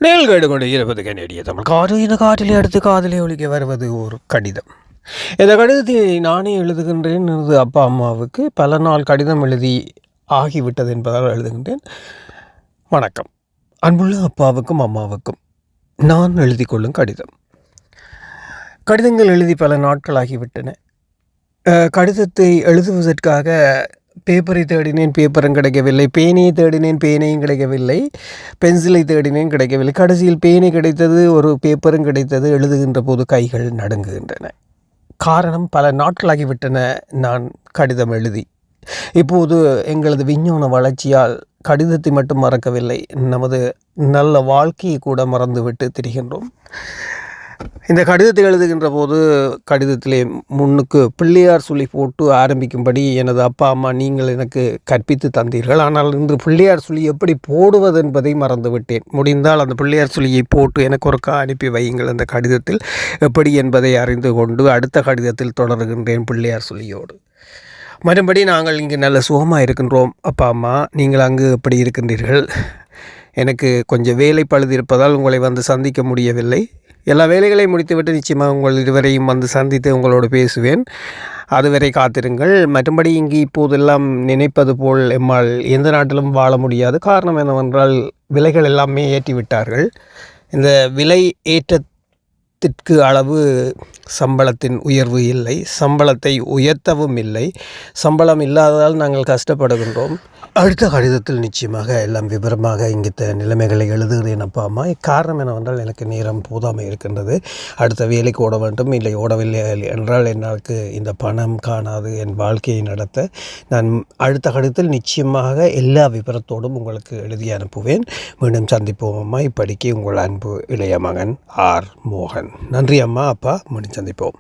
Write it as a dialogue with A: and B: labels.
A: நேல்கேடு கொண்டு இருப்பது கனேடிய தமிழ் காடு. இந்த காட்டிலே அடுத்து காதலை ஒழிக்க வருவது ஒரு கடிதம். இந்த கடிதத்தை நானே எழுதுகின்றேன். எனது அப்பா அம்மாவுக்கு பல நாள் கடிதம் எழுதி ஆகிவிட்டது என்பதால் எழுதுகின்றேன். வணக்கம். அன்புள்ள அப்பாவுக்கும் அம்மாவுக்கும் நான் எழுதி கொள்ளும் கடிதம். கடிதங்கள் எழுதி பல நாட்களாகிவிட்டன. கடிதத்தை எழுதுவதற்காக பேப்பரை தேடினேன், பேப்பரும் கிடைக்கவில்லை. பேனையை தேடினேன், பேனையும் கிடைக்கவில்லை. பென்சிலை தேடினேன், கிடைக்கவில்லை. கடைசியில் பேனை கிடைத்தது, ஒரு பேப்பரும் கிடைத்தது. எழுதுகின்ற போது கைகள் நடுங்குகின்றன. காரணம், பல நாட்களாகிவிட்டன நான் கடிதம் எழுதி. இப்போது எங்களது விஞ்ஞான வளர்ச்சியால் கடிதத்தை மட்டும் மறக்கவில்லை, நமது நல்ல வாழ்க்கையை கூட மறந்துவிட்டு திரிகின்றோம். இந்த கடிதத்தை எழுதுகின்ற போது கடிதத்திலே முன்னுக்கு பிள்ளையார் சொல்லி போட்டு ஆரம்பிக்கும்படி எனது அப்பா அம்மா நீங்கள் எனக்கு கற்பித்து தந்தீர்கள். ஆனால் இன்று பிள்ளையார் சொல்லி எப்படி போடுவது என்பதை மறந்துவிட்டேன். முடிந்தால் அந்த பிள்ளையார் சொல்லியை போட்டு எனக்கு ஒருக்கா அனுப்பி வையுங்கள் அந்த கடிதத்தில் எப்படி என்பதை அறிந்து கொண்டு அடுத்த கடிதத்தில் தொடர்கின்றேன் பிள்ளையார் சொல்லியோடு. மறுபடி நாங்கள் இங்கு நல்ல சுகமாக இருக்கின்றோம் அப்பா அம்மா, நீங்கள் அங்கு எப்படி இருக்கின்றீர்கள்? எனக்கு கொஞ்சம் வேலை பழுது இருப்பதால் உங்களை வந்து சந்திக்க முடியவில்லை. எல்லா வேலைகளையும் முடித்துவிட்டு நிச்சயமாக உங்கள் இருவரையும் வந்து சந்தித்து உங்களோடு பேசுவேன். அதுவரை காத்திருங்கள். மற்றபடி இங்கு இப்போதெல்லாம் நினைப்பது போல் எம்மால் எந்த நாட்டிலும் வாழ முடியாது. காரணம் என்னவென்றால் விலைகள் எல்லாமே ஏற்றிவிட்டார்கள். இந்த விலை ஏற்றத்திற்கு அளவு சம்பளத்தின் உயர்வு இல்லை, சம்பளத்தை உயர்த்தவும் இல்லை. சம்பளம் இல்லாததால் நாங்கள் கஷ்டப்படுகின்றோம். அடுத்த கடிதத்தில் நிச்சயமாக எல்லாம் விவரமாக இங்கிட்ட நிலைமைகளை எழுதுகிறேன் அப்பா அம்மா. காரணம் என்னவென்றால் எனக்கு நேரம் போதாமல் இருக்கின்றது. அடுத்த வேலைக்கு ஓட வேண்டும். இல்லை ஓடவில்லை என்றால் எனக்கு இந்த பணம் காணாது என் வாழ்க்கையை நடத்த. நான் அடுத்த கடிதத்தில் நிச்சயமாக எல்லா விவரத்தோடும் உங்களுக்கு எழுதி அனுப்புவேன். மீண்டும் சந்திப்போம் அம்மா. இப்படிக்கு உங்கள் அன்பு இளைய மகன் ஆர் மோகன். நன்றி அம்மா அப்பா. மீண்டும் சந்திப்போம்.